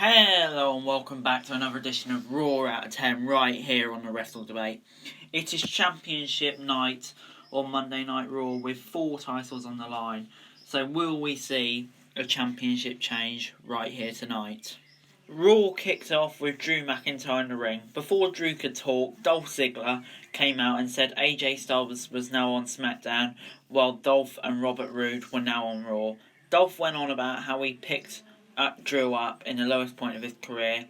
Hello and welcome back to another edition of Raw out of 10 right here on the Wrestle Debate. It is Championship night on Monday Night Raw with 4 titles on the line. So will we see a championship change right here tonight? Raw kicked off with Drew McIntyre in the ring. Before Drew could talk, Dolph Ziggler came out and said AJ Styles was now on SmackDown while Dolph and Robert Roode were now on Raw. Dolph went on about how he picked Drew up in the lowest point of his career,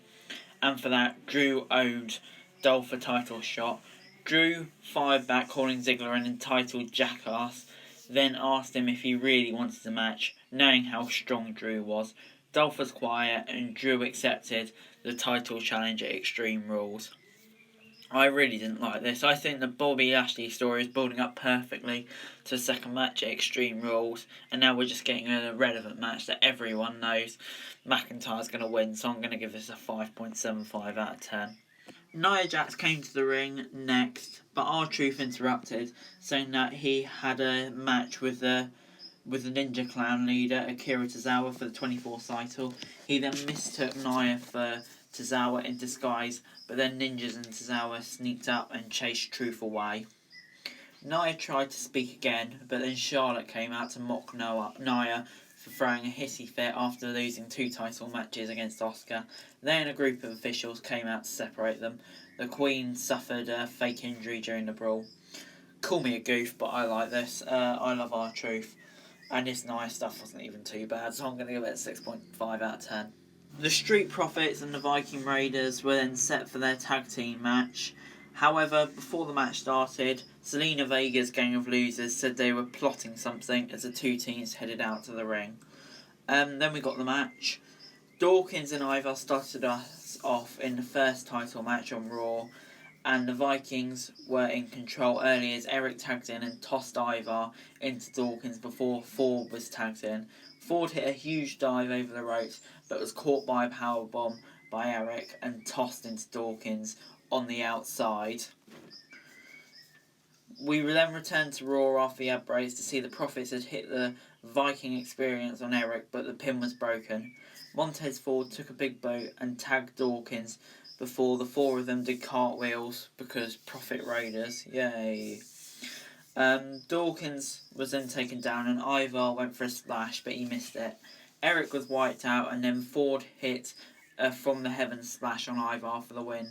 and for that Drew owed Dolph a title shot. Drew fired back, calling Ziggler an entitled jackass, then asked him if he really wanted the match, knowing how strong Drew was. Dolph was quiet and Drew accepted the title challenge at Extreme Rules. I really didn't like this. I think the Bobby Lashley story is building up perfectly to the second match at Extreme Rules, and now we're just getting an irrelevant match that everyone knows McIntyre's going to win, so I'm going to give this a 5.75 out of 10. Nia Jax came to the ring next, but R-Truth interrupted, saying that he had a match with the Ninja Clan leader Akira Tozawa for the 24 title. He then mistook Nia for Tozawa in disguise, but then Ninjas and Tozawa sneaked up and chased Truth away. Nia tried to speak again, but then Charlotte came out to mock Nia for throwing a hissy fit after losing 2 title matches against Asuka. Then a group of officials came out to separate them. The Queen suffered a fake injury during the brawl. Call me a goof, but I like this. I love R-Truth. And this Nia stuff wasn't even too bad, so I'm going to give it a 6.5 out of 10. The Street Profits and the Viking Raiders were then set for their tag team match. However, before the match started, Zelina Vega's gang of losers said they were plotting something as the 2 teams headed out to the ring. Then we got the match. Dawkins and Ivar started us off in the first title match on Raw, and the Vikings were in control early as Eric tagged in and tossed Ivar into Dawkins before Ford was tagged in. Ford hit a huge dive over the ropes, but was caught by a powerbomb by Eric and tossed into Dawkins on the outside. We then returned to Raw after the ad breaks to see the Profits had hit the Viking experience on Eric, but the pin was broken. Montez Ford took a big boot and tagged Dawkins before the 4 of them did cartwheels because Profit Raiders, yay. Dawkins was then taken down and Ivar went for a splash, but he missed it. Eric was wiped out and then Ford hit from the heavens splash on Ivar for the win.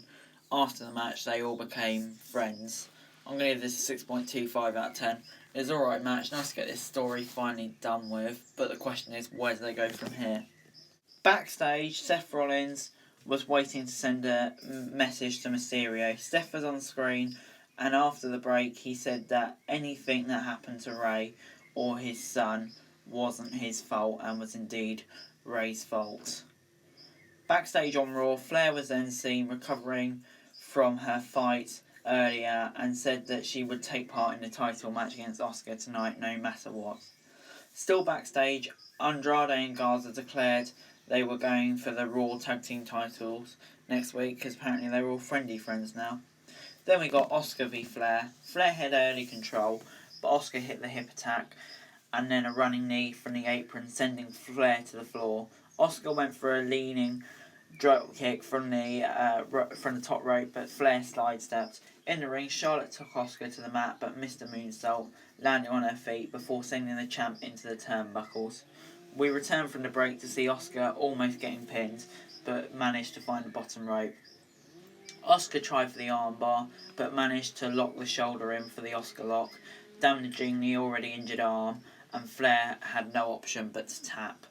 After the match, they all became friends. I'm going to give this a 6.25 out of 10. It was an alright match, nice to get this story finally done with, but the question is, where do they go from here? Backstage, Seth Rollins was waiting to send a message to Mysterio. Seth was on screen, and after the break he said that anything that happened to Rey or his son wasn't his fault and was indeed Rey's fault. Backstage on Raw, Flair was then seen recovering from her fight earlier and said that she would take part in the title match against Asuka tonight no matter what. Still backstage, Andrade and Garza declared they were going for the Raw Tag Team titles next week because apparently they were all friendly friends now. Then we got Asuka v Flair. Flair had early control, but Asuka hit the hip attack and then a running knee from the apron, sending Flair to the floor. Asuka went for a leaning drop kick from the top rope, but Flair sidestepped. In the ring, Charlotte took Asuka to the mat but missed a moonsault, landing on her feet before sending the champ into the turnbuckles. We returned from the break to see Asuka almost getting pinned, but managed to find the bottom rope. Asuka tried for the armbar, but managed to lock the shoulder in for the Asuka lock, damaging the already injured arm, and Flair had no option but to tap.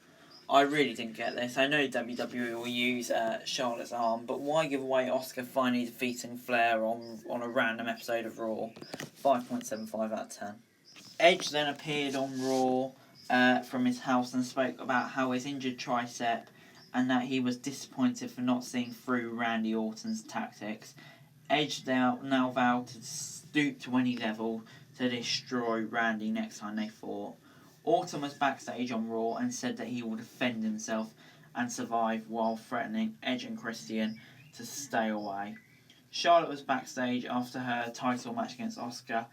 I really didn't get this. I know WWE will use Charlotte's arm, but why give away Asuka finally defeating Flair on a random episode of Raw? 5.75 out of 10. Edge then appeared on Raw from his house and spoke about how his injured tricep and that he was disappointed for not seeing through Randy Orton's tactics. Edge now vowed to stoop to any level to destroy Randy next time they fought. Orton was backstage on Raw and said that he will defend himself and survive while threatening Edge and Christian to stay away. Charlotte was backstage after her title match against Asuka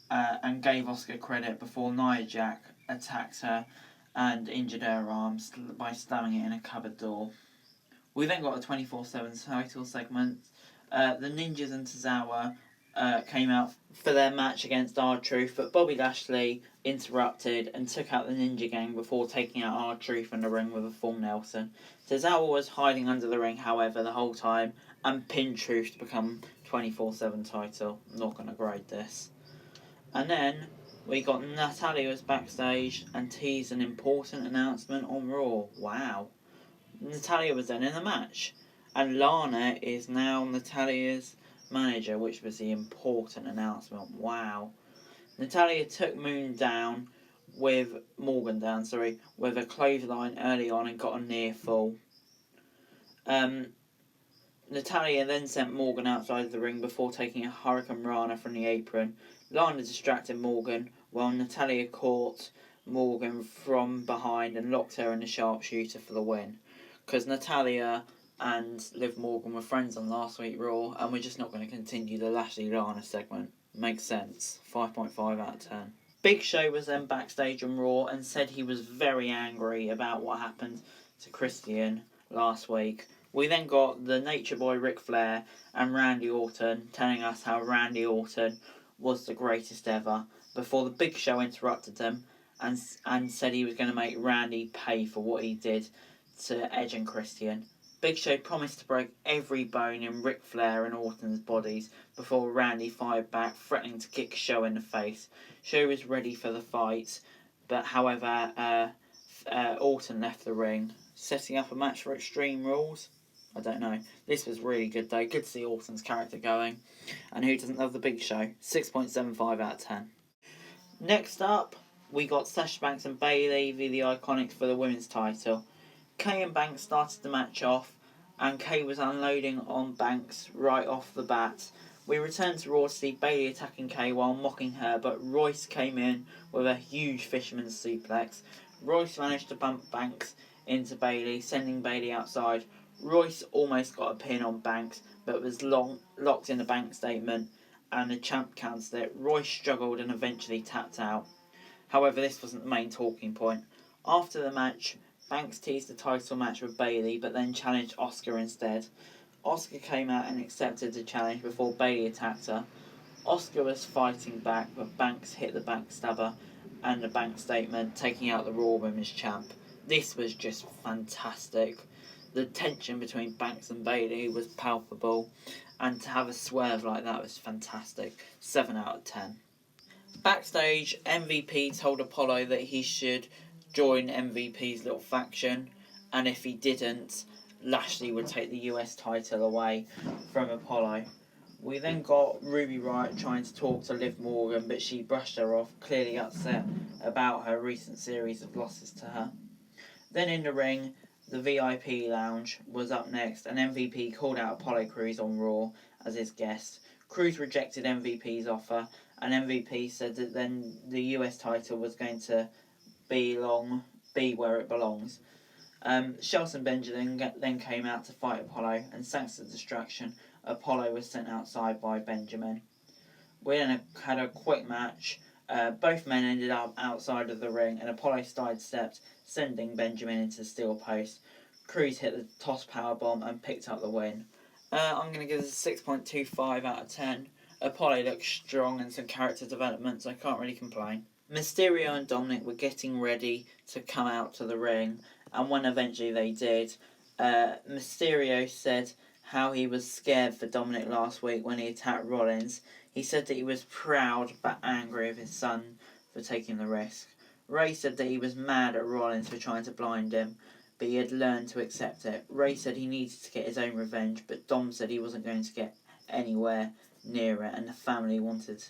and gave Asuka credit before Nia Jax attacked her and injured her arms by slamming it in a cupboard door. We then got a 24/7 title segment. The Ninjas and Tozawa came out for their match against R-Truth, but Bobby Lashley interrupted and took out the Ninja Gang before taking out R-Truth in the ring with a full Nelson. Tozawa was hiding under the ring, however, the whole time, and pinned Truth to become 24/7 title. I'm not going to grade this. And then we got Natalya was backstage and teased an important announcement on Raw. Wow. Natalya was then in the match. And Lana is now Natalya's manager, which was the important announcement. Wow. Natalya took Morgan down with a clothesline early on and got a near fall. Natalya then sent Morgan outside the ring before taking a Hurricane Rana from the apron. Lana distracted Morgan while Natalya caught Morgan from behind and locked her in the sharpshooter for the win. Because Natalya and Liv Morgan were friends on last week Raw, and we're just not going to continue the Lashley Lana segment. Makes sense. 5.5 out of 10. Big Show was then backstage on Raw and said he was very angry about what happened to Christian last week. We then got the Nature Boy Ric Flair and Randy Orton telling us how Randy Orton was the greatest ever before the Big Show interrupted them and said he was going to make Randy pay for what he did to Edge and Christian. Big Show promised to break every bone in Ric Flair and Orton's bodies before Randy fired back, threatening to kick Show in the face. Show was ready for the fight, but however, Orton left the ring, setting up a match for Extreme Rules. I don't know. This was really good though. Good to see Orton's character going. And who doesn't love the Big Show? 6.75 out of 10. Next up, we got Sasha Banks and Bayley v the Iconics for the women's title. Kay and Banks started the match off, and Kay was unloading on Banks right off the bat. We returned to Raw to see Bayley attacking Kay while mocking her, but Royce came in with a huge fisherman's suplex. Royce managed to bump Banks into Bayley, sending Bayley outside. Royce almost got a pin on Banks, but was locked in the bank statement, and the champ counted it. Royce struggled and eventually tapped out. However, this wasn't the main talking point. After the match, Banks teased the title match with Bayley, but then challenged Asuka instead. Asuka came out and accepted the challenge before Bayley attacked her. Asuka was fighting back, but Banks hit the backstabber and the bank statement, taking out the Raw Women's Champ. This was just fantastic. The tension between Banks and Bayley was palpable, and to have a swerve like that was fantastic. 7 out of 10. Backstage, MVP told Apollo that he should join MVP's little faction, and if he didn't, Lashley would take the US title away from Apollo. We then got Ruby Riott trying to talk to Liv Morgan, but she brushed her off, clearly upset about her recent series of losses to her. Then in the ring, the VIP lounge was up next, and MVP called out Apollo Crews on Raw as his guest. Crews rejected MVP's offer, and MVP said that then the US title was going to be where it belongs. Shelton Benjamin then came out to fight Apollo, and thanks to the distraction, Apollo was sent outside by Benjamin. We then had a quick match. Both men ended up outside of the ring, and Apollo sidestepped, sending Benjamin into the steel post. Crews hit the toss powerbomb and picked up the win. I'm going to give this a 6.25 out of 10. Apollo looks strong and some character development, so I can't really complain. Mysterio and Dominik were getting ready to come out to the ring, and when eventually they did, Mysterio said how he was scared for Dominik last week when he attacked Rollins. He said that he was proud but angry of his son for taking the risk. Rey said that he was mad at Rollins for trying to blind him, but he had learned to accept it. Rey said he needed to get his own revenge, but Dom said he wasn't going to get anywhere near it, and the family wanted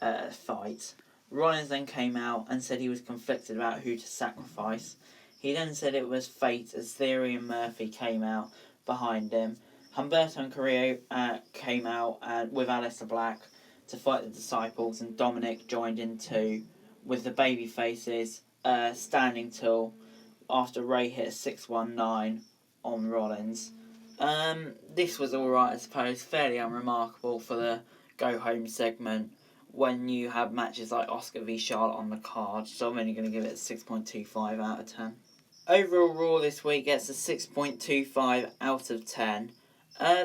a fight. Rollins then came out and said he was conflicted about who to sacrifice. He then said it was fate as Theory and Murphy came out behind him. Humberto and Carrillo came out with Aleister Black to fight the Disciples, and Dominik joined in too, with the baby faces standing tall after Rey hit a 619 on Rollins. This was alright, I suppose, fairly unremarkable for the go home segment when you have matches like Asuka v Charlotte on the card, so I'm only going to give it a 6.25 out of 10. Overall, Raw this week gets a 6.25 out of 10.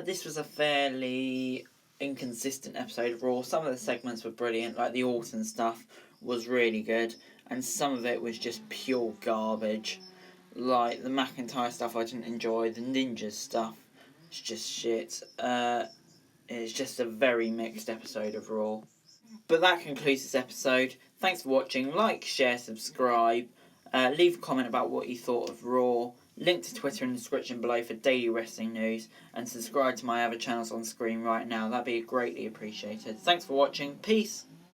This was a fairly inconsistent episode of Raw. Some of the segments were brilliant, like the Orton stuff was really good, and some of it was just pure garbage. Like the McIntyre stuff I didn't enjoy, the Ninjas stuff, it's just shit. It's just a very mixed episode of Raw. But that concludes this episode. Thanks for watching. Like, share, subscribe. Leave a comment about what you thought of Raw. Link to Twitter in the description below for daily wrestling news. And subscribe to my other channels on screen right now. That'd be greatly appreciated. Thanks for watching. Peace.